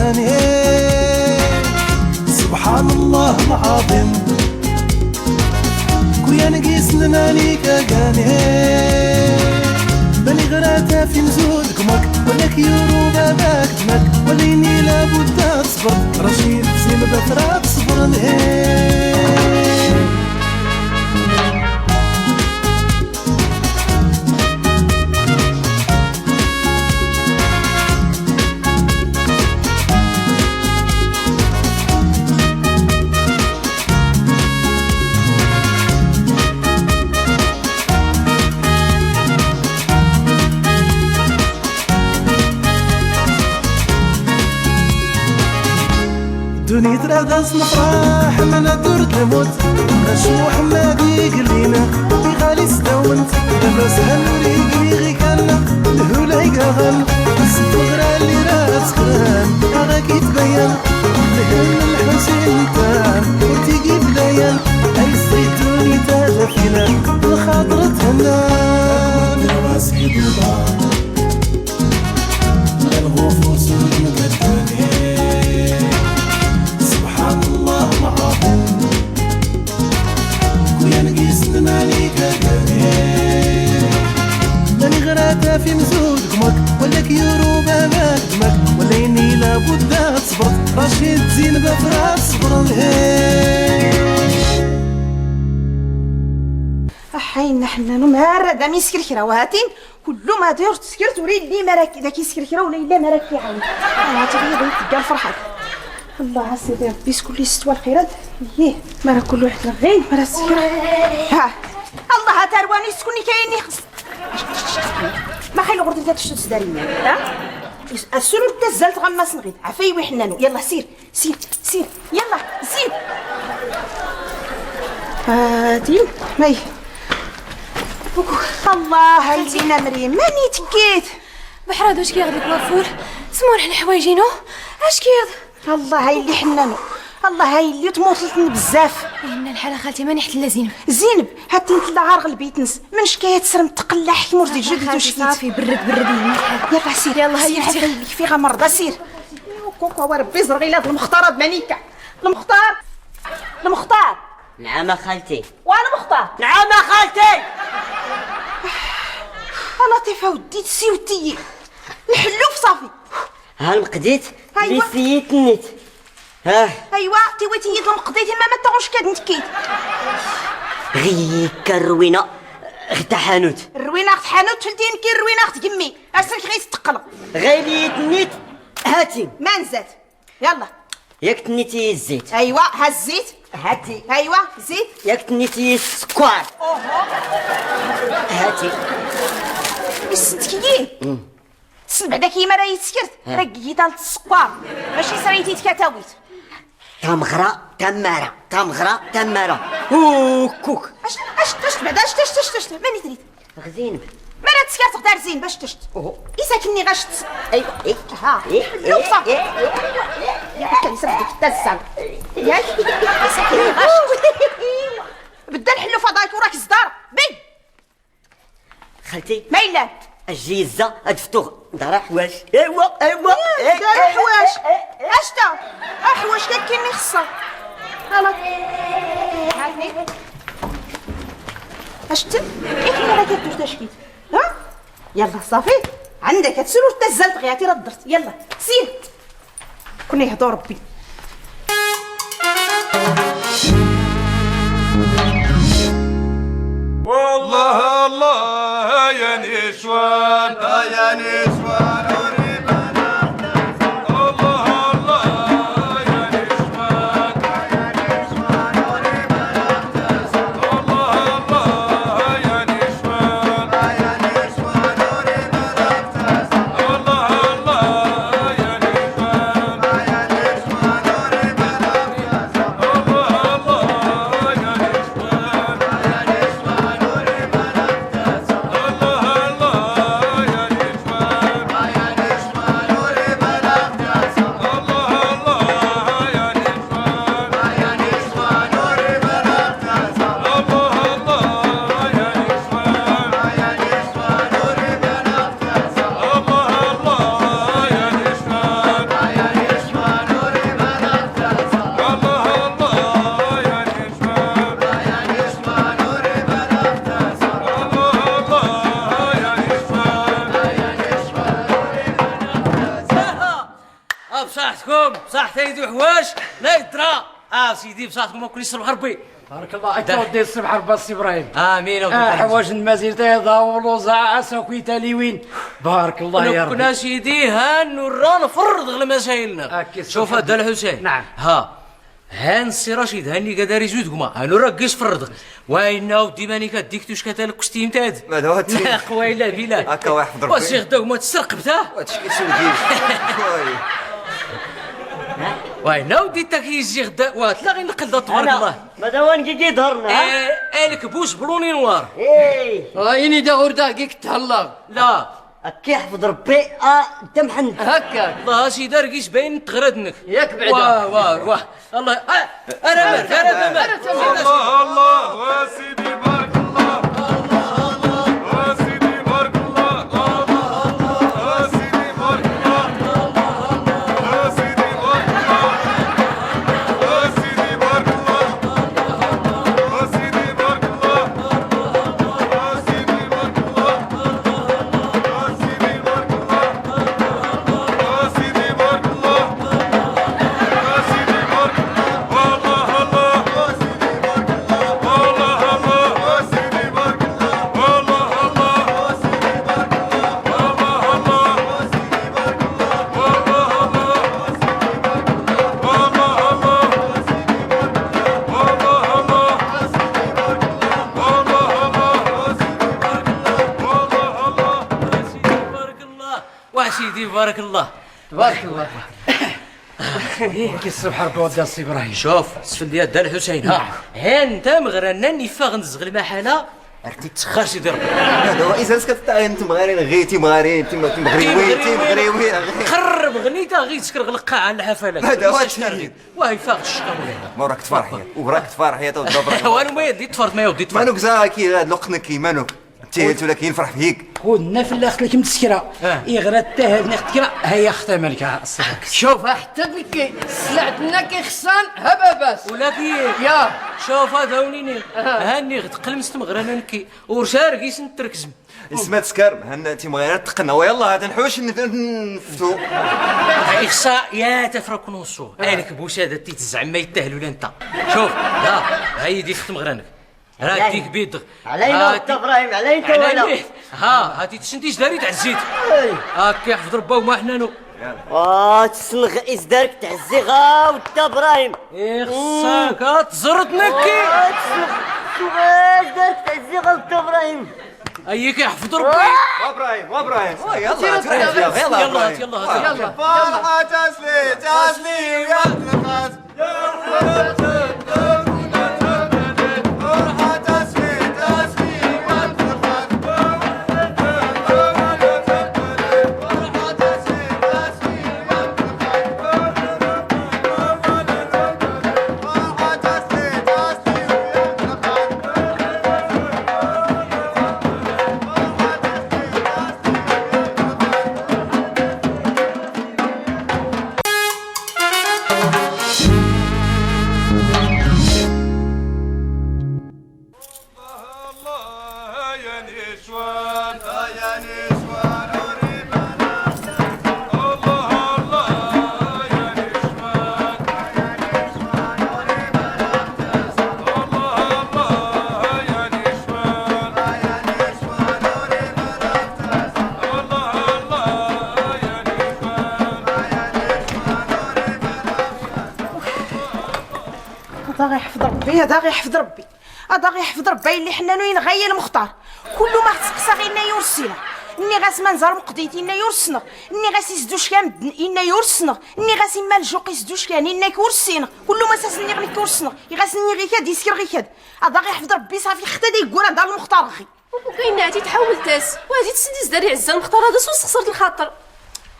غاني سبحان الله العظيم كويا نقيس لناليك غاني بني غراتا في نزود كمك ولا كيورو باباك دمك وليني لابد تصبر رشيد زين بثرات صبر دوني تراغاس نفرح من درت الموت نشوح ما بيقلينا بغالي ستاونت لباس هنوري قريغي كان الهولاي قاغن ست غرا اللي راس خران اغاك يتبين لهن الحسين تان وتيجي بلايان اي الزيتوني تاغا فينا الخاطر تهنان رواسي دوبا الغوفو سود مقداني ماني غراتا في مزود قمك ولا كيورو باباك دمك ولا يني لابد تصبر رشيد زين بفراس صبر حين حنا مهرد دام يسكر كرا وهاتين كل ما دير تسكرت ولي اللي مراكي داك يسكر كرا ولا الا مراكي عاود هاتي بغيت تلقى الفرحه الله سيدي ربي شكون اللي استوى الخيرات ايه ما راه كل واحد غين ما راه السكر ها الله ترواني شكون اللي كاينني خص ما خير غردي تشتو تداريني ها السرور تزال تغمس نغيد عفاي وحنانو يلا سير سير سير يلا زيد هادي ماي الله هايزينا مريم ماني تكيت بحراد واش كيغديك لافور سموح لحوايجينو اش كيض الله هاي اللي حنانو الله هاي اللي تموتلتني بزاف ان الحاله خالتي ماني حتى لا زينب هاتي نطلع عارغ البيت نس من شكايه سرم تقلع حكمور ديال جدي وشكيت صافي برد يلا سير يلا هيا سير في غمرضه سير كوكا وربي زرغيلات المختارات مانيكا المختار نعم خالتي وانا مختار نعم خالتي لطيفه ودي تسيوتي الحلوف صافي ها مقديت أيوة. لسيت النت ها ايوا تيواتي لما قضيتي ما تغوش كنتكيت غيك الروينه غدا حانوت الروينه اخت حانوت تلتين كي الروينه اخت قمي اسرك غير تقلق غيليت النت هاتي ما نزات يلا ياك تنيتي الزيت ايوا ها الزيت هاتي ايوا زيت ياك تنيتي السكر هاتي الستكيين بعدا كيما راه يتسكرت راه كيتا السكر ماشي سريتي تكاتاويت تمغرا تمارا تمغرا تمارا كوك اش بعدا اش ماني دريت غزين ما راه تسكرت غدار زين باش تشت يساكني غاشت ايوا ها لو صافي يا كان يسرح ديك التزان ياك يساكني غاشت بدا نحلو فضايك وراك الصدار بي خالتي مايلان الجيزه ادفتو دار حواش ايوا دار حواش اشتا حواش كاينني خصها هلا هاني اشت كيما راه كتوش تشكيت ها يلا صافي عندك هتسيرو تزلت غياتي راه درت يلا سير كون يهضر ربي والله الله يا نسوان يا نسوان بصحتكم بصحة يدو حواش لا يدرى سيدي بصحتكم ما كلش صبح ربي بارك الله ودي الصبح ربي سي ابراهيم امين حوايج المزير تيضا والوزع اساكوي تاليوين بارك الله يا ربي كنا سيدي هانورا نفرض غير مسائلنا شوف هذا الحسين نعم هان السي رشيد هاني قداري زودكما هانورا كيش فرض وين ودي ماني كديك توش كتالك كستيم تاد هذا هو لا قوي لا بلا هكا واحد ضرب واش غدا ما تسرقبته هادشي كيتسولجي وين ودي تا كيجي غدا واتلا غير نقل تبارك الله ماذا وين كي ظهرنا الكبوس بلوني نوار رايني دا غردا كيك تهلا لا كي حفظ ربي انت محنك هكا الله سي داركيش باين تغردنك ياك بعدا واه الله انا مالك الله الله وسيدي بارك الله وسيدي بارك الله وسيدي بارك الله وسيدي بارك الله وسيدي بارك الله وسيدي بارك الله وسيدي بارك الله وسيدي بارك الله وسيدي بارك الله وسيدي بارك الله والله الله وسيدي بارك الله والله الله وسيدي بارك الله والله الله وسيدي بارك الله والله الله وسيدي بارك الله والله الله وسيدي بارك الله والله الله وسيدي بارك الله والله الله وسيدي بارك الله والله الله وسيدي بارك الله وسيدي بارك الله تبارك الله كي الصبح ربي ودي السي ابراهيم شوف سفل ديال دا الحسين ها انت مغرناني فاغ نزغل المحاله راكي تسخر سيدي ربي هذا هو اذا كتطاين انت مغارين غيتي مغارين مغريوين قرب غنيتا غير تسكر القاعه على الحفلات هذا هو الشيء واه فاغ الشقه وراك تفرحي وراك تفرحي تا الدبر وانا ما يدي تفرط ما يودي تفرط مانوك زاكي هاد لقنك كيمانوك تيت ولا كينفرح فيك كنا في الاخت لك متسكره يغرى التهاب نختكرا هيا اختها مالك الصباح شوف حتى بكي سلعتنا كي خصان هبا بس ولكن يا شوف هذا ونيني هاني تقلمست مغرنانكي ورشاركي سنتركزم اسمها تسكر هنا انت مغيرين تقنا ويلا هذا نحوش نفتو إخصاء يا تفرق نصو أنك بوسادة تتزعم ما يتهلوا انت شوف لا هاي دي ختم غرانك راك ديك بيض علينا انت ابراهيم علينا ولا هاتي تسنتيش داري تعزيت هاك يحفظ ربا وما حنانو تسلغ إزدارك تعزي غاو انت ابراهيم إخصاك تزرط نكي واش دارك تعزي غاو انت ابراهيم أيك يحفظ ربي ابراهيم يلا يلا يلا فرحة تسلي تسلي ويا هذا غير يحفظ ربي هذا غير يحفظ ربي اللي حنا وين غير المختار كل ما تسقسا غيرنا يورسينا اني غاس ما نزار مقضيتي إنا يورسنا اني غاس يسدوش كان إنا يورسنا اني غاس ما الجوق يسدوش كان إنا كورسينا كل ما ساسني غير كورسنا يغاسني غير كاد يسكر غير كاد هذا غير يحفظ ربي صافي خدا يقول هذا المختار غي وكاين هادي تحول تاس وهادي تسندي داري عزه المختار هذا سوس خسرت الخاطر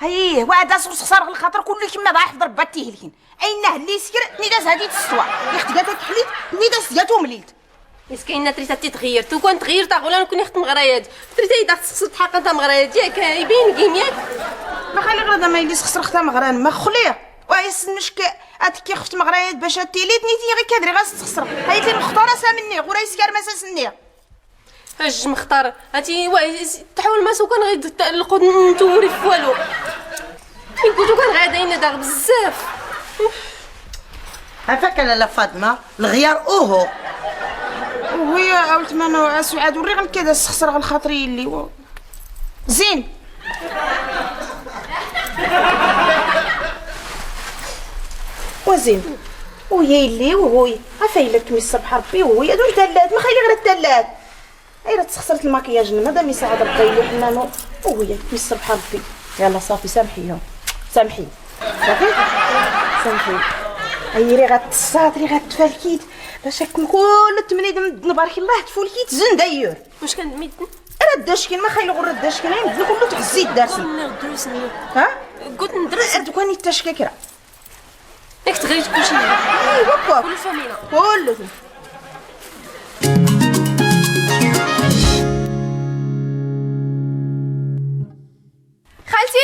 هاي وعدا سوس خسر الخاطر كل كيما ضاع يحفظ ربي تيهلكين اين اللي يسكر ني داز هادي تستوى يخت قالت تحليت ني داز جاتو مليت مسكينه تريتا تغيرت وكون تغيرت غولا نكون نختم غرايات تريتا يدا خصك حق انت مغرايات ياك يبين كيم ياك ما خلي غدا ما يليس خسر اختها مغران ما خليه وايس المشك اتكي خفت مغرايات باش تيليت نيتي غير كادري غاس تخسر هاي اللي مختاره سامني غورا يسكر ما ساسني اش مختار هاتي واي تحول ما سو كان غير القود نتوري في والو فين كنتو كنغادينا داغ بزاف. عفاك لاله فاطمه الغيار اوهو وهي عاولت ما سعاد وري غير كذا سخسر غير خاطري اللي هو زين. وزين وهي اللي وهوي عفايله كمي الصبح ربي وهي دول تلات ما خلي غير التلات. اي راه تخسرت الماكياج مادام يساعد ربي اللي حنانو وهي كمي الصبح ربي. يلا صافي سامحيهم سامحي صافي سامحي. هي غتصاطري غتفالكيت باش هكا كل التمنيد نبارك الله تفولكيت زين داير. واش كندميد راه الداشكين ما خايل غير الداشكين يبدلو كله تحزيت دارسي. ندرس ها قلت ندرس دوكا نيت التشكاكره ياك تغيرت كلشي. ايوا كل فامينا كله. خالتي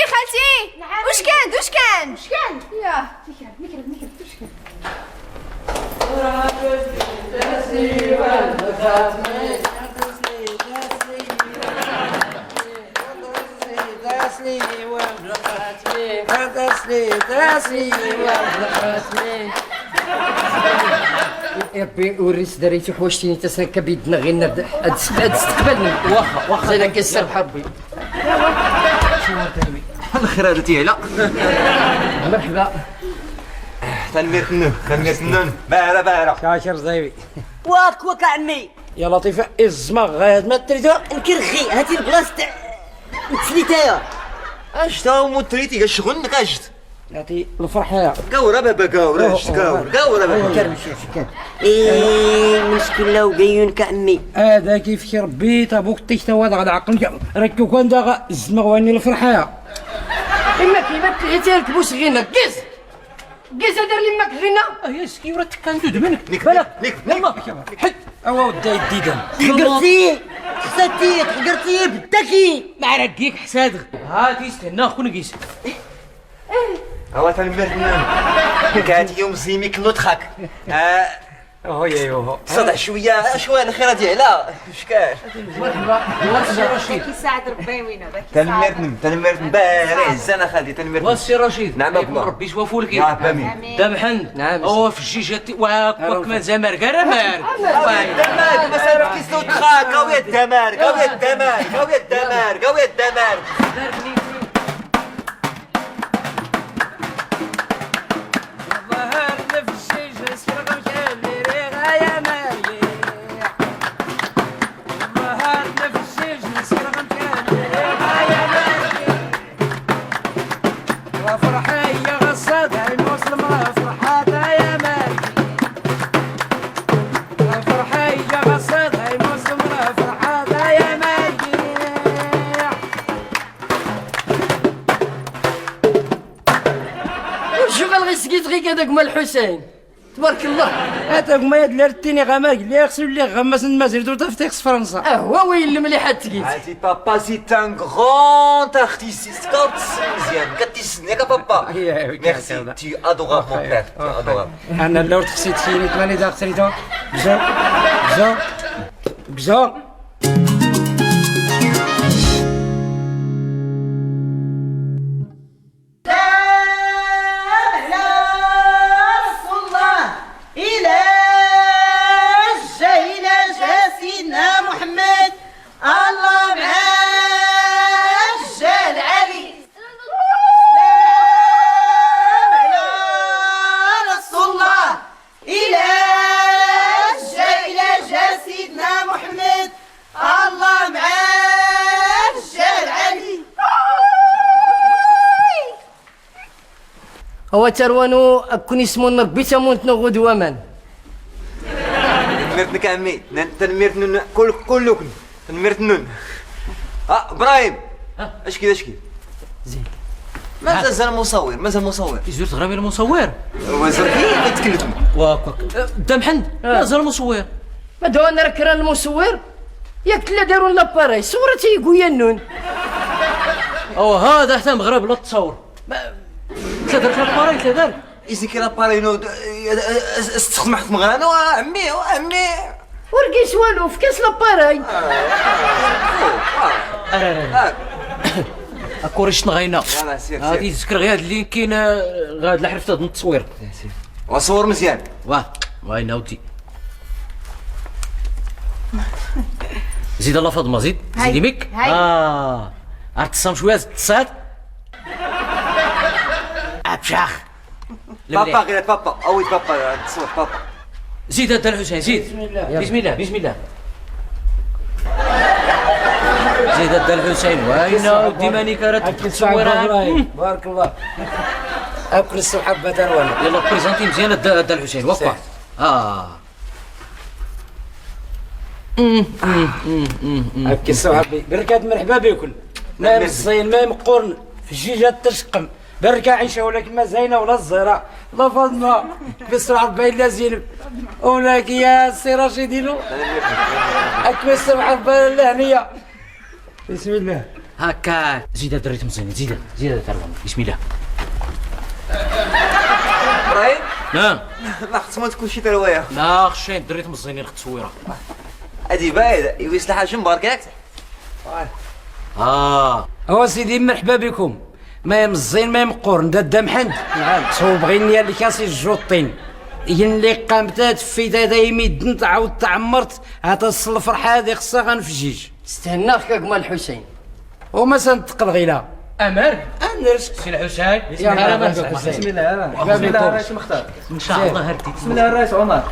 واش كان ياه يا ربي وريت دريتي حوشتيني تسكا بيدنا غير نبدا استقبلني واخا زين كسر حربي. الخير هذا تيعلى. مرحبا تنمير بارا شاشر زايبي واك واك عمي. يا لطيفه الزما غايد ما تريدو نكرغي هاتي البلاصه تاع تسليتايا. اش تا موتريتي شغل نقاشت نعطي الفرحه يا قاورة بابا قاورة قاورة بابا. كان مشكله وقايون كعمي. هذا كيف ربي تابوك تيتا واد غاد عقلك ركو كان داغا الزما غواني الفرحه يا اما كيما تلعتي الكبوس غينا كيس دار لي ماك غينا يا سكي ورا تكندود منك بالك يلا حد اوا ودا يديدان حقرتي بداكي ما رقيك حساد ها تيستنى خونا كيس هو تنمير كانت يوم زيمي كنضحك يوهو صدع شويه الخير ديالها شكاش. مرحبا رشيد كيساعد ربي وين هذاك تنمير بارع الزنا خالتي تنمير. واسي رشيد نعم ابا ربي يشوفوا لك يا فامي دابا حن نعم. هو في الجيجات واك ما زمر كرمار الدمار مثلا كيسلو تخاك قوي الدمار هذاك مال الحسين تبارك الله. هذاك ما يدلرتيني غماك اللي يغسل اللي غمس المازير دو تفتيكس فرنسا. هو وين المليحه تقيت. هاتي بابا سي ان غراند ارتيست كاوت مزيان كتسني يا بابا. ميرسي تي ادورابل مون بير تي ادورابل. انا لو تخسيت فيني تماني دا خسريتو بزو هو تروانو أكون اسمون ربي تمونت نغود ومان. تنميرتنك عمي تنميرتن كلكم تنميرتنن. ابراهيم اش كذا زين مازال مصور يزور تغربي المصور وزر كيف تكلم واك دام حند مازال مصور ما دو انا راك راه المصور ياك لا داروا لاباراي صورتي يقويا النون. هذا حتى مغرب لا تصور تدرك لاباراي تدرك إذا كي لاباراي نو استخدم حتى مغرانو عمي ورقيس والو في كاس لاباراي. اكوريش نغينا يلا سير غادي سير تذكر غير هاد اللي كاين غاد الحرف تاع التصوير وصور مزيان. وين ودي زيد الله فاطمه زيد زيدي ميك ارتصم شويه تصاد ابشاخ بابا غير بابا اوي بابا تصور بابا. زيد هذا الحسين زيد بسم الله زيد هذا الحسين وين ودي ماني كارت التصوير بارك الله. اكل الصبح بدر وانا. يلا بريزونتي مزيان هذا الحسين وقع هكا صاحبي بركات مرحبا بكم. ما مصين ما مقورن في الجيجة تشقم بركة عيشة ولا كما زينة ولا الزهراء لا فاطمة بسرعة باين لا زينب ولاك يا سي رشيدينو هكا بسرعة باين لا هنية. بسم الله هكا زيد هذا الريتم مزيان زيد هذا الريتم بسم الله. ابراهيم نعم ما خصمت كلشي تروايه. لا خشين الريتم مزيانين التصويره هادي بايد يويس الحاج مبارك ياك. هو سيدي مرحبا بكم. ما مزين ما مقورن دا محمد نعم صوب غيني اللي كاسي الجوطين اللي قامتات في دايمي دنت عاود تعمرت هذا الفرحه هذه خصها غنفجيج. استهناك كما الحسين وما سنتقل غيلا امر انرش سي الحسين بسم الله بسم الله بسم الله الرئيس مختار. ان شاء الله هرديت بسم الله الرئيس عمر.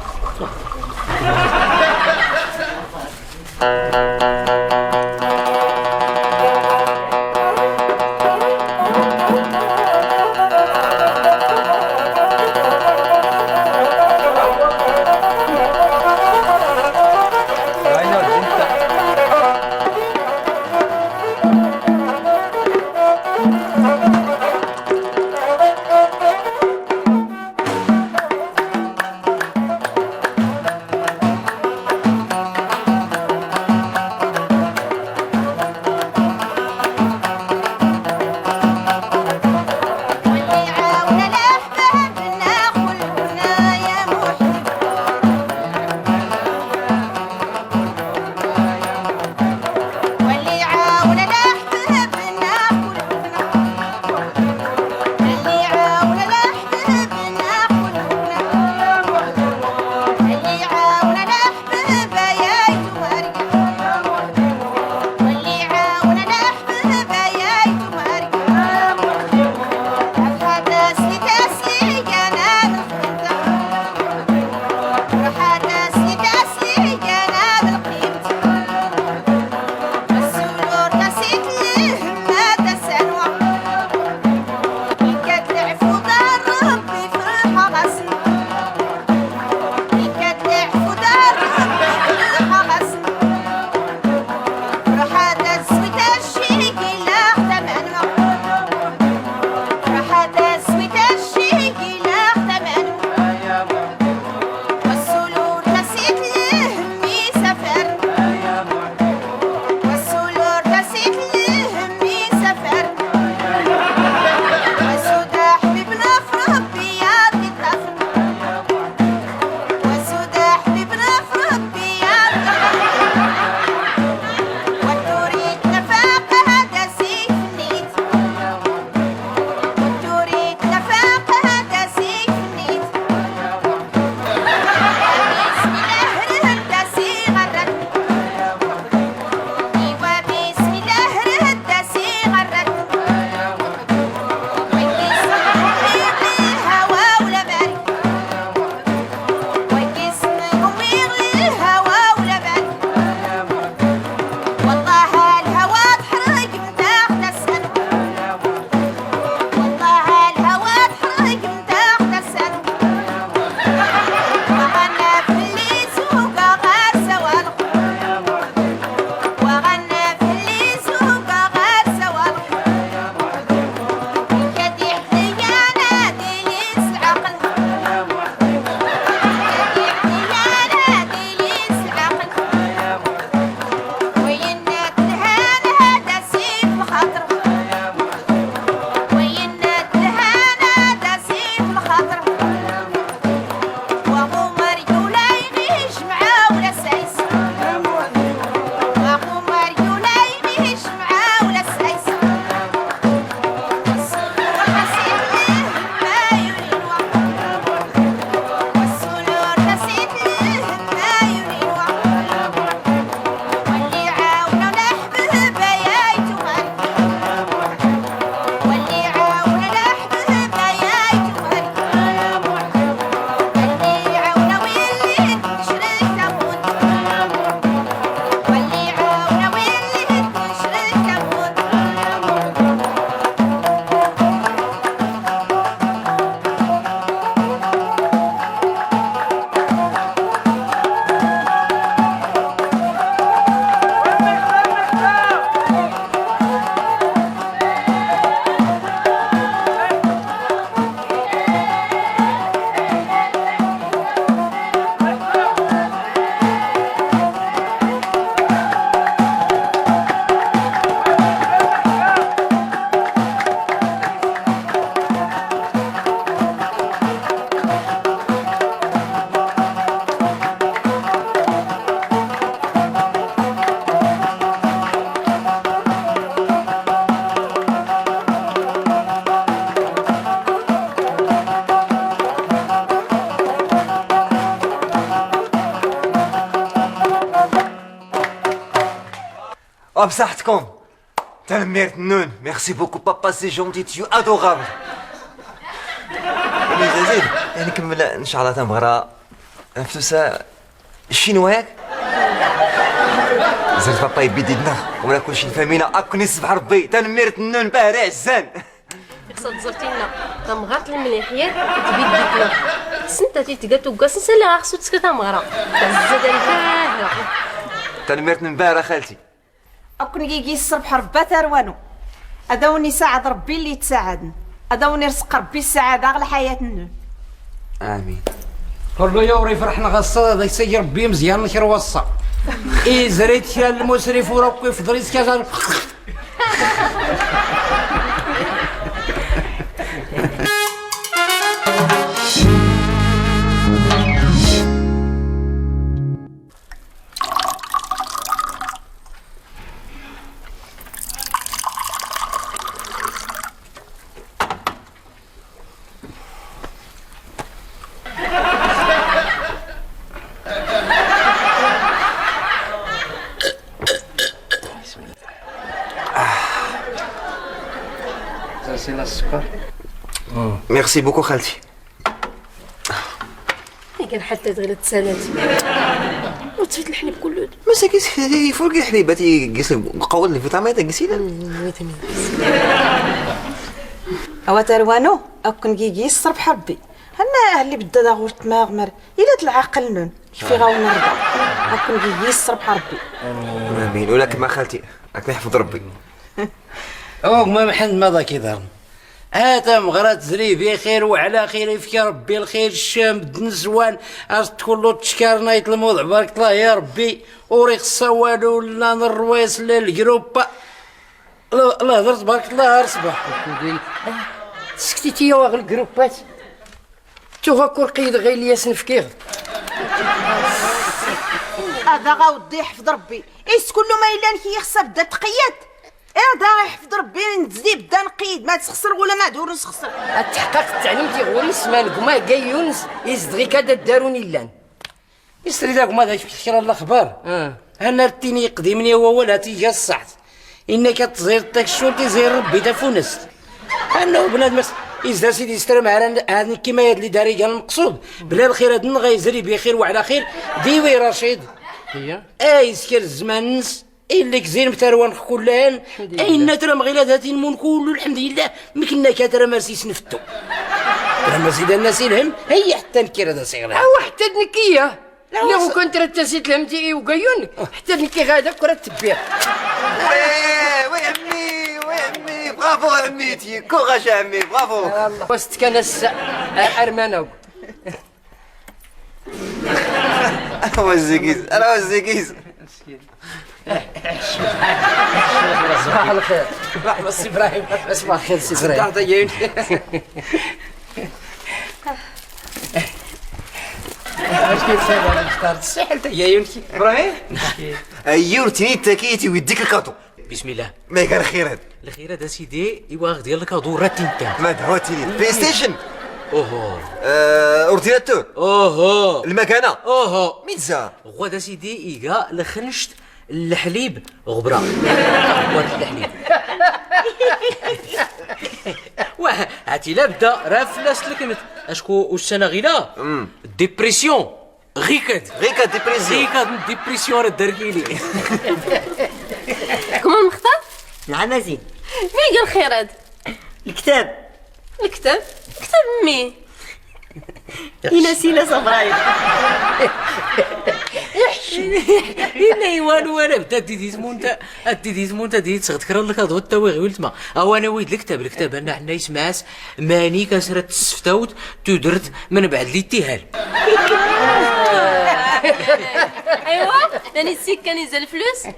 وبصحتكم تنميرت النون. ميرسي بوكو بابا سي جونتي تيو ادوغابل. يعني زيد يعني كمل ان شاء الله تنبغرا نفسها الشينوا ياك زرت بابا يبيدنا ولا كلشي فهمينا اكوني صبح ربي تنميرت النون باهري عزان. خصك زرتينا تمغرت المليح ياك تبيديتنا سنتا تيتقاتو كاسنسا اللي غاخصو تسكت تمغرا زاد الفاهرة تنميرت من باهرة خالتي. أكون كيجي الصبح ربا تروانو أداوني ساعد ربي اللي تساعدنا أداوني رزق ربي السعادة على حياتنا. امين. كله يوري فرحنا غصة هذا يسير ربي مزيان نشر وصة. إيه زريت كان المسرف وربي يفضل يسكازر. السكر. ميرسي بوكو خالتي. كان حتى تغير تسالات وتفيت الحليب كله مساكين فوق الحليبات قيس قول اللي في طعميتها قيسينا. أوا تروانو أكون كيجي الصبح ربي هنا اللي بدا داغور تماغمر إلا العقل نون كيفي غاو نرضى أكون كيجي الصبح ربي. امين. ولكن ما خالتي راك نحفظ ربي. أو ما محمد ماذا كيظهر هذا مغرات زري بخير وعلى خير يفك ربي الخير الشام النزوان كله تشكار نايت الموضوع بارك الله يا ربي وريخ السوالو لا الروايس لا الجروب الله هضرت بارك الله صباح سكتيتي يا واغ الجروبات شوف هاكو قيد غير الياسن فكيغ هذا غاودي يحفظ ربي إيس كل ما إلا نكي يخصها بدا تقيد هذا يحفظ ربي نزيد بدا نقيد ما تسخسر ولا ما دور نسخسر. التحقيق التعليم تيغوري اسمها لكما كاي يونس يزدغي كذا داروني لان يسري لك ما داش في الاخبار. انا رتيني قديمني هو ولا تيجي الصحت انك تزير تاك الشرطي زي ربي تفونست انه بنادم إذا سيدي يستلم على هذا كيما هاد اللي داري قال المقصود بلا الخير هاد غيزري بخير وعلى خير ديوي رشيد هي يسكر الزمان نس إلك زين بتروان كلان أين ترى مغيلات هاتين مون كله الحمد لله مكنا كاترا مرسي سنفتو ترى مرسي الناس يلهم هي حتى نكير هذا صغير أو حتى نكية لا هو كنت رتسيت لمتي وقايونك حتى نكي غادا كرة تبيع وي عمي برافو عميتي كوراج عمي برافو. وسط كان أرمانو أنا وزيكيز صباح الخير. مرحبا سي ابراهيم. صباح الخير سي ابراهيم. واش كيتسالى المختار الساحل تا يا يونكي ابراهيم ايورتيني تاكيتي ويديك الكاطو. بسم الله. ما كان خيرات الخير هذا سيدي ايوا ديال الكادو راتين تاع ما دعوتيني بلاي ستيشن اوهو اورديناتور اوهو المكانه اوهو ميتزا غدا سيدي ايكا لخنشت الحليب غبره ورد الحليب واه هاتي لابدا راه فلاس لكمت اشكو والسنه غيلا ديبرسيون غيكاد ديبرسيون راه داركيلي كمان مختار نعم زين. مين قال خير هاد الكتاب كتاب مين ينسينا صبرايب إلا والو انا بدا ديدي زمون تا ديت تذكر لك هذا التواغي ولتما او انا ويد الكتاب انا حنا يسمعس ماني كسرت السفتاوت تدرت من بعد الاتهال ايوا راني سيك كان يزال الفلوس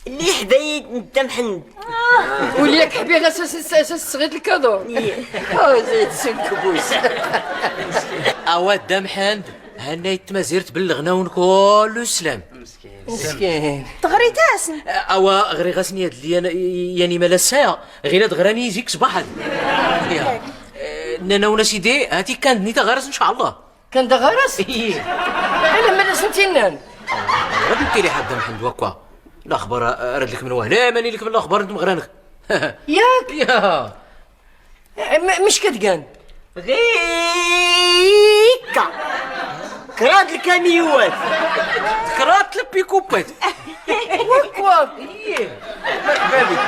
اللي حبايت انت محمد وليك حبيغ اساس صغير الكادو زيد سنكبوس اوا دا محمد هنا يتمازرت بالغناون كل السلام مسكين تغري تاسن اوا غري غاسني هاد يعني مالا الساعه غير هاد غراني يجيك صباحا نانا سيدي هاتي كانت نيتا غرس ان شاء الله كان دا غرس انا مالا سنتينان غادي ديري حد محمد وكا الاخبار رد لك من وهنا ماني لك من الاخبار انت مغرانك. ياك يا مش كتقان غيكا كراد الكاميوات كرات البيكوبات. وكوا مرحبا بك.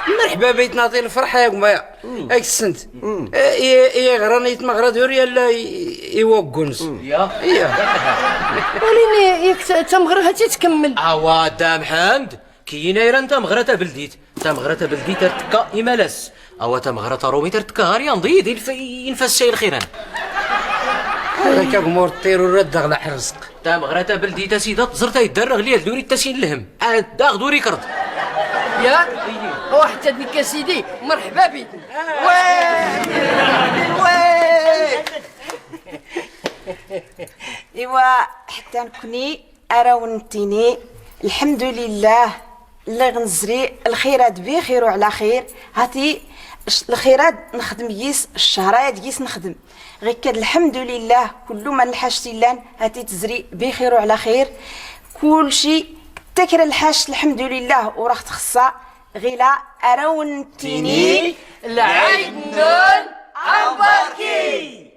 مرحبا بيت نعطي الفرحه يا قمايا هاك السنت يا غرانيت مغرا دوريا لا يوقنس يا وليني ياك تمغرها تتكمل اوا دا محمد كاينه ايرا انت مغرتا بلديت تا مغرتا بلديت ترتكا إمالاس اوا تا مغرتا رومي ترتكا غاري نضيد ينفس شي الخيران هاك امور طير ورد على حرزق تا مغرتا بلديت سيدا تزرتا يدرغ ليا دوري التسين لهم داغ دوري كرد ياك واحد تدني سيدي مرحبا بك ايوا حتى نكوني اراونتيني الحمد لله اللي غنزري الخيرات بخير وعلى خير هاتي الخيرات نخدم يس الشهرات يس نخدم غير كاد الحمد لله كل ما الحاجتي لان هاتي تزري بخير وعلى خير كل شيء تكر الحاج الحمد لله وراه تخصا غيلا اراونتيني العيد نون عباكي